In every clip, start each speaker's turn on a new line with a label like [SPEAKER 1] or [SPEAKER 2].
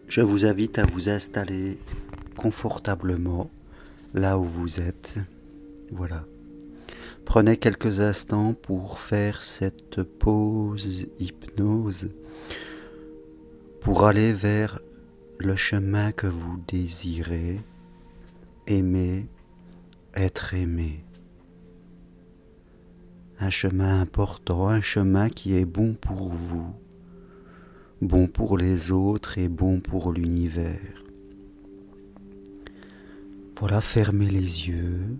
[SPEAKER 1] Je vous invite à vous installer confortablement là où vous êtes. Voilà. Prenez quelques instants pour faire cette pause hypnose, pour aller vers le chemin que vous désirez, aimer, être aimé. Un chemin important, un chemin qui est bon pour vous, bon pour les autres et bon pour l'univers. Voilà, fermez les yeux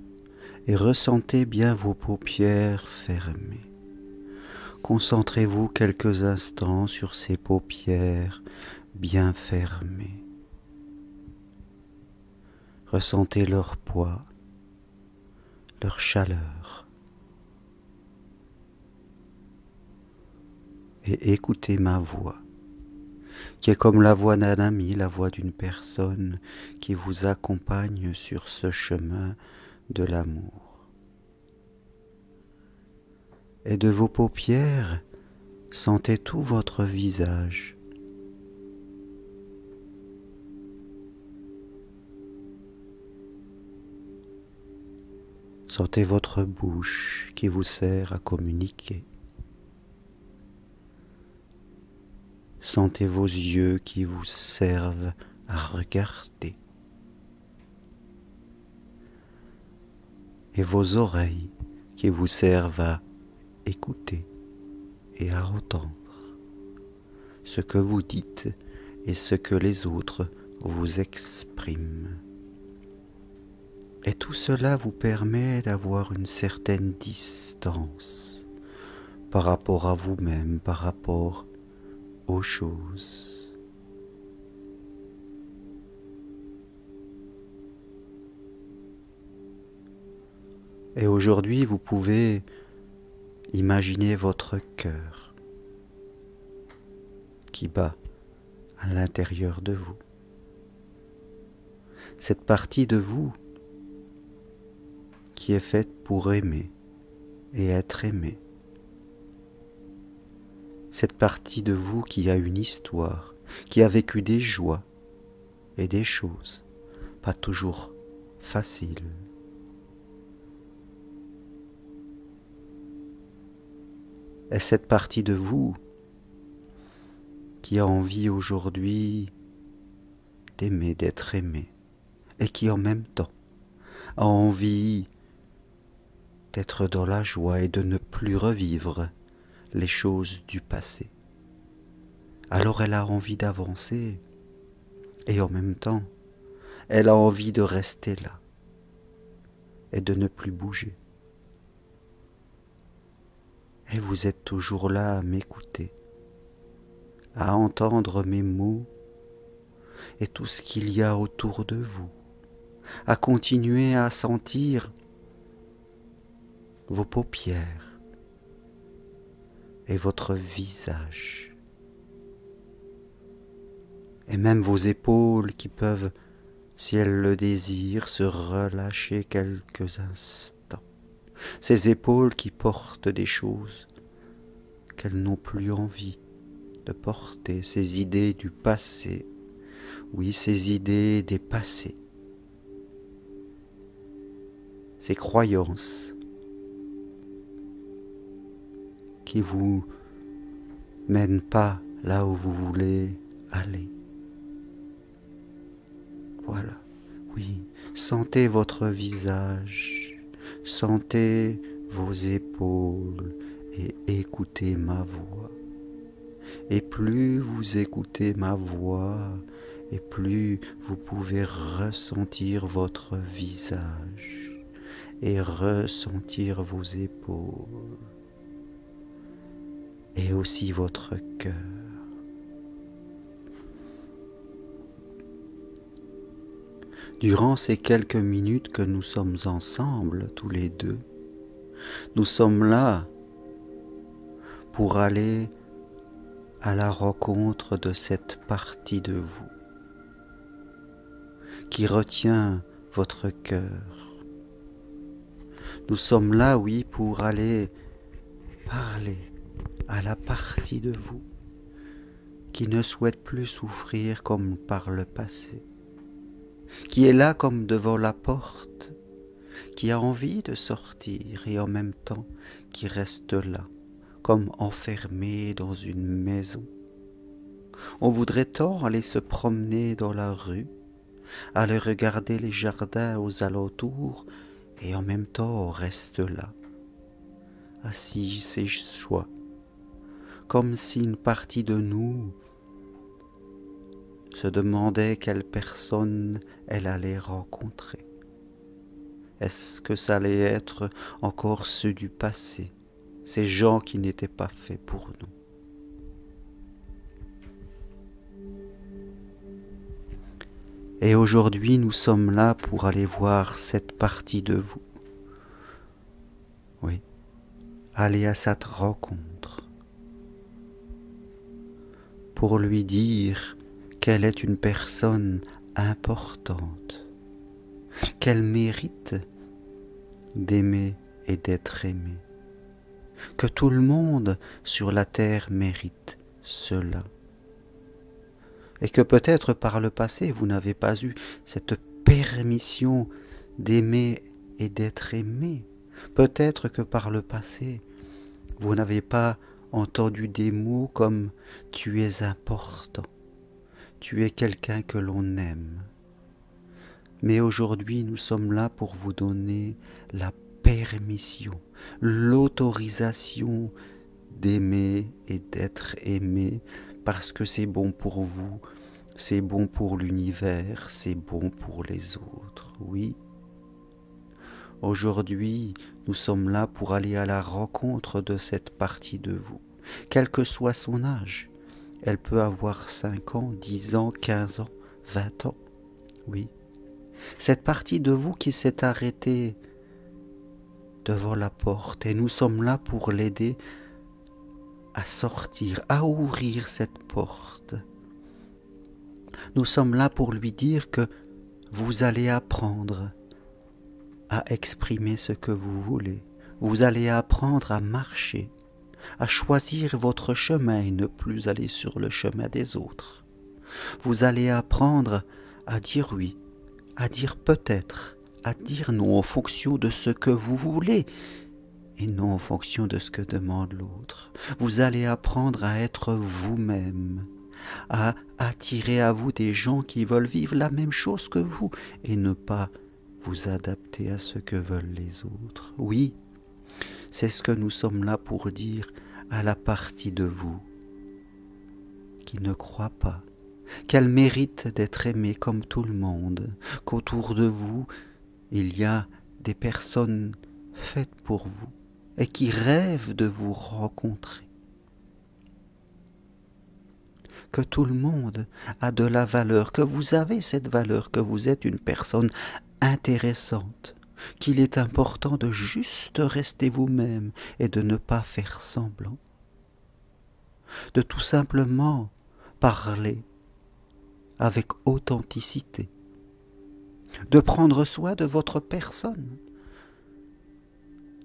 [SPEAKER 1] et ressentez bien vos paupières fermées. Concentrez-vous quelques instants sur ces paupières bien fermées. Ressentez leur poids, leur chaleur. Et écoutez ma voix, qui est comme la voix d'un ami, la voix d'une personne qui vous accompagne sur ce chemin de l'amour. Et de vos paupières, sentez tout votre visage. Sentez votre bouche qui vous sert à communiquer. Sentez vos yeux qui vous servent à regarder. Et vos oreilles qui vous servent à écouter et à entendre ce que vous dites et ce que les autres vous expriment. Et tout cela vous permet d'avoir une certaine distance par rapport à vous-même, par rapport aux choses. Et aujourd'hui, vous pouvez imaginer votre cœur qui bat à l'intérieur de vous. Cette partie de vous qui est faite pour aimer et être aimé. Cette partie de vous qui a une histoire, qui a vécu des joies et des choses pas toujours faciles. Et cette partie de vous qui a envie aujourd'hui d'aimer, d'être aimé, et qui en même temps a envie d'être dans la joie et de ne plus revivre les choses du passé. Alors elle a envie d'avancer et en même temps elle a envie de rester là et de ne plus bouger. Et vous êtes toujours là à m'écouter, à entendre mes mots et tout ce qu'il y a autour de vous, à continuer à sentir vos paupières et votre visage, et même vos épaules qui peuvent, si elles le désirent, se relâcher quelques instants. Ces épaules qui portent des choses qu'elles n'ont plus envie de porter, ces idées du passé, oui, ces idées des passés, ces croyances qui vous mènent pas là où vous voulez aller. Voilà, oui, sentez votre visage, sentez vos épaules et écoutez ma voix. Et plus vous écoutez ma voix, et plus vous pouvez ressentir votre visage et ressentir vos épaules et aussi votre cœur. Durant ces quelques minutes que nous sommes ensemble, tous les deux, nous sommes là pour aller à la rencontre de cette partie de vous qui retient votre cœur. Nous sommes là, oui, pour aller parler à la partie de vous qui ne souhaite plus souffrir comme par le passé, qui est là comme devant la porte, qui a envie de sortir et en même temps qui reste là, comme enfermé dans une maison. On voudrait tant aller se promener dans la rue, aller regarder les jardins aux alentours, et en même temps on reste là, assis chez soi, comme si une partie de nous se demandait quelle personne elle allait rencontrer. Est-ce que ça allait être encore ceux du passé, ces gens qui n'étaient pas faits pour nous? Et aujourd'hui, nous sommes là pour aller voir cette partie de vous. Oui, aller à cette rencontre. Pour lui dire qu'elle est une personne importante, qu'elle mérite d'aimer et d'être aimée, que tout le monde sur la terre mérite cela. Et que peut-être par le passé, vous n'avez pas eu cette permission d'aimer et d'être aimé. Peut-être que par le passé, vous n'avez pas entendu des mots comme « tu es important »,« tu es quelqu'un que l'on aime ». Mais aujourd'hui, nous sommes là pour vous donner la permission, l'autorisation d'aimer et d'être aimé, parce que c'est bon pour vous, c'est bon pour l'univers, c'est bon pour les autres, oui. Aujourd'hui, nous sommes là pour aller à la rencontre de cette partie de vous, quel que soit son âge. Elle peut avoir 5 ans, 10 ans, 15 ans, 20 ans, oui. Cette partie de vous qui s'est arrêtée devant la porte, et nous sommes là pour l'aider à sortir, à ouvrir cette porte. Nous sommes là pour lui dire que vous allez apprendre à exprimer ce que vous voulez. Vous allez apprendre à marcher, à choisir votre chemin et ne plus aller sur le chemin des autres. Vous allez apprendre à dire oui, à dire peut-être, à dire non en fonction de ce que vous voulez et non en fonction de ce que demande l'autre. Vous allez apprendre à être vous-même, à attirer à vous des gens qui veulent vivre la même chose que vous et ne pas vous adapter à ce que veulent les autres. Oui, c'est ce que nous sommes là pour dire à la partie de vous qui ne croit pas qu'elle mérite d'être aimée comme tout le monde, qu'autour de vous, il y a des personnes faites pour vous et qui rêvent de vous rencontrer. Que tout le monde a de la valeur, que vous avez cette valeur, que vous êtes une personne intéressante, qu'il est important de juste rester vous-même et de ne pas faire semblant, de tout simplement parler avec authenticité, de prendre soin de votre personne,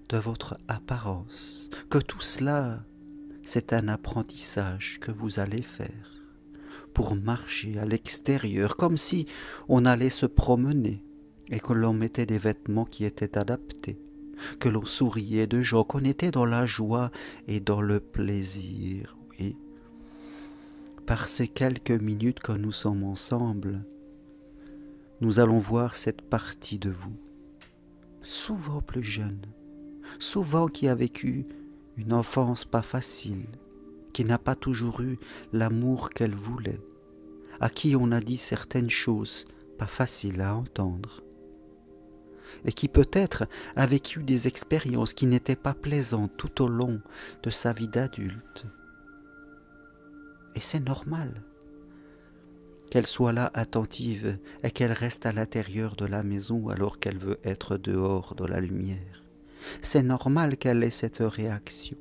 [SPEAKER 1] de votre apparence, que tout cela, c'est un apprentissage que vous allez faire pour marcher à l'extérieur, comme si on allait se promener et que l'on mettait des vêtements qui étaient adaptés, que l'on souriait de gens, qu'on était dans la joie et dans le plaisir, oui. Par ces quelques minutes que nous sommes ensemble, nous allons voir cette partie de vous, souvent plus jeune, souvent qui a vécu une enfance pas facile, qui n'a pas toujours eu l'amour qu'elle voulait, à qui on a dit certaines choses pas faciles à entendre, et qui peut-être a vécu des expériences qui n'étaient pas plaisantes tout au long de sa vie d'adulte. Et c'est normal qu'elle soit là attentive et qu'elle reste à l'intérieur de la maison alors qu'elle veut être dehors de la lumière. C'est normal qu'elle ait cette réaction.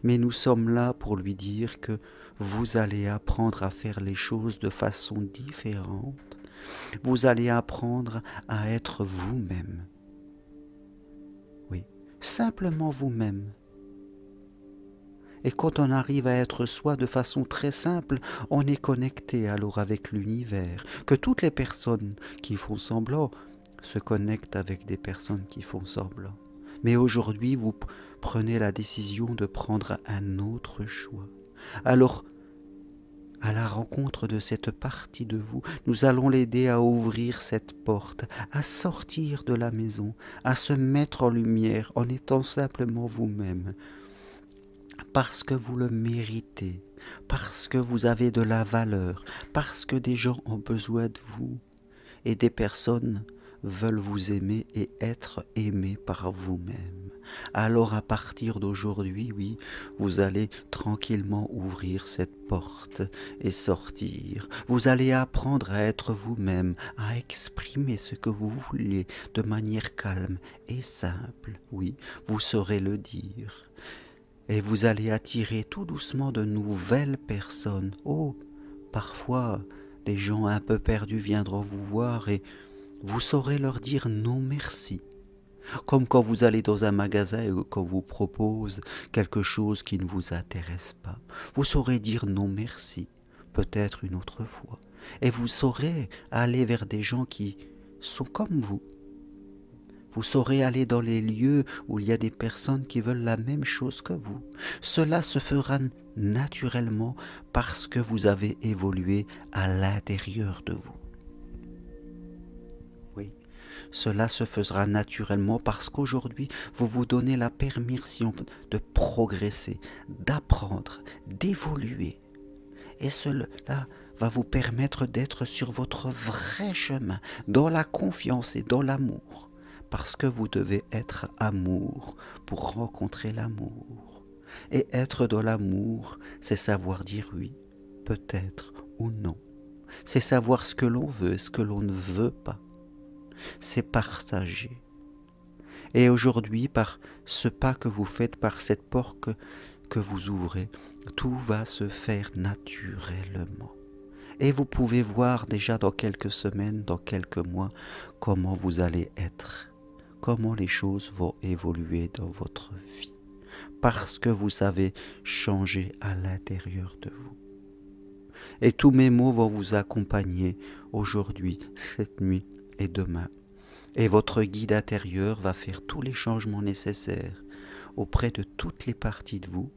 [SPEAKER 1] Mais nous sommes là pour lui dire que vous allez apprendre à faire les choses de façon différente. Vous allez apprendre à être vous-même. Oui, simplement vous-même. Et quand on arrive à être soi de façon très simple, on est connecté alors avec l'univers. Que toutes les personnes qui font semblant se connectent avec des personnes qui font semblant. Mais aujourd'hui, vous prenez la décision de prendre un autre choix. Alors, à la rencontre de cette partie de vous, nous allons l'aider à ouvrir cette porte, à sortir de la maison, à se mettre en lumière en étant simplement vous-même. Parce que vous le méritez, parce que vous avez de la valeur, parce que des gens ont besoin de vous et des personnes veulent vous aimer et être aimés par vous-même. Alors à partir d'aujourd'hui, oui, vous allez tranquillement ouvrir cette porte et sortir. Vous allez apprendre à être vous-même, à exprimer ce que vous voulez de manière calme et simple. Oui, vous saurez le dire. Et vous allez attirer tout doucement de nouvelles personnes. Oh, parfois, des gens un peu perdus viendront vous voir et vous saurez leur dire non merci. Comme quand vous allez dans un magasin et qu'on vous propose quelque chose qui ne vous intéresse pas. Vous saurez dire non merci, peut-être une autre fois. Et vous saurez aller vers des gens qui sont comme vous. Vous saurez aller dans les lieux où il y a des personnes qui veulent la même chose que vous. Cela se fera naturellement parce que vous avez évolué à l'intérieur de vous. Oui, cela se fera naturellement parce qu'aujourd'hui, vous vous donnez la permission de progresser, d'apprendre, d'évoluer. Et cela va vous permettre d'être sur votre vrai chemin, dans la confiance et dans l'amour. Parce que vous devez être amour pour rencontrer l'amour. Et être dans l'amour, c'est savoir dire oui, peut-être ou non. C'est savoir ce que l'on veut et ce que l'on ne veut pas. C'est partager. Et aujourd'hui, par ce pas que vous faites, par cette porte que vous ouvrez, tout va se faire naturellement. Et vous pouvez voir déjà dans quelques semaines, dans quelques mois, comment vous allez être. Comment les choses vont évoluer dans votre vie, parce que vous savez changer à l'intérieur de vous. Et tous mes mots vont vous accompagner aujourd'hui, cette nuit et demain. Et votre guide intérieur va faire tous les changements nécessaires auprès de toutes les parties de vous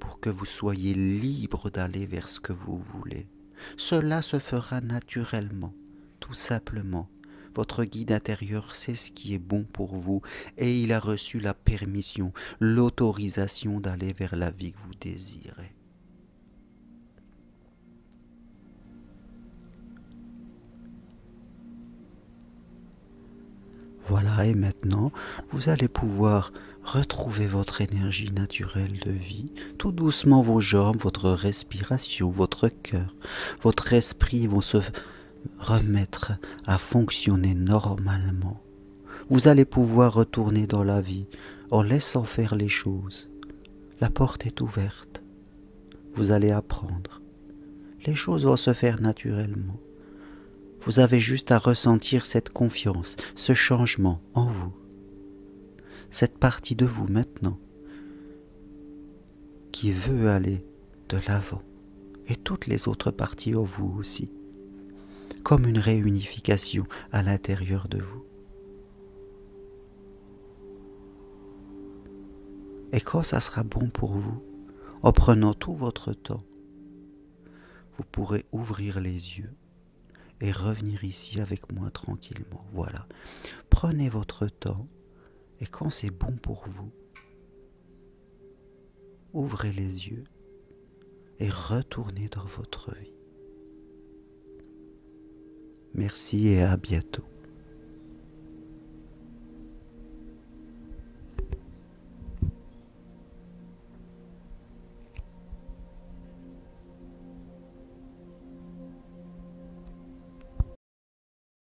[SPEAKER 1] pour que vous soyez libre d'aller vers ce que vous voulez. Cela se fera naturellement, tout simplement. Votre guide intérieur sait ce qui est bon pour vous et il a reçu la permission, l'autorisation d'aller vers la vie que vous désirez. Voilà, et maintenant, vous allez pouvoir retrouver votre énergie naturelle de vie. Tout doucement, vos jambes, votre respiration, votre cœur, votre esprit vont se remettre à fonctionner normalement. Vous allez pouvoir retourner dans la vie en laissant faire les choses. La porte est ouverte. Vous allez apprendre. Les choses vont se faire naturellement. Vous avez juste à ressentir cette confiance, ce changement en vous. Cette partie de vous maintenant qui veut aller de l'avant. Et toutes les autres parties en vous aussi. Comme une réunification à l'intérieur de vous. Et quand ça sera bon pour vous, en prenant tout votre temps, vous pourrez ouvrir les yeux et revenir ici avec moi tranquillement. Voilà. Prenez votre temps et quand c'est bon pour vous, ouvrez les yeux et retournez dans votre vie. Merci et à bientôt.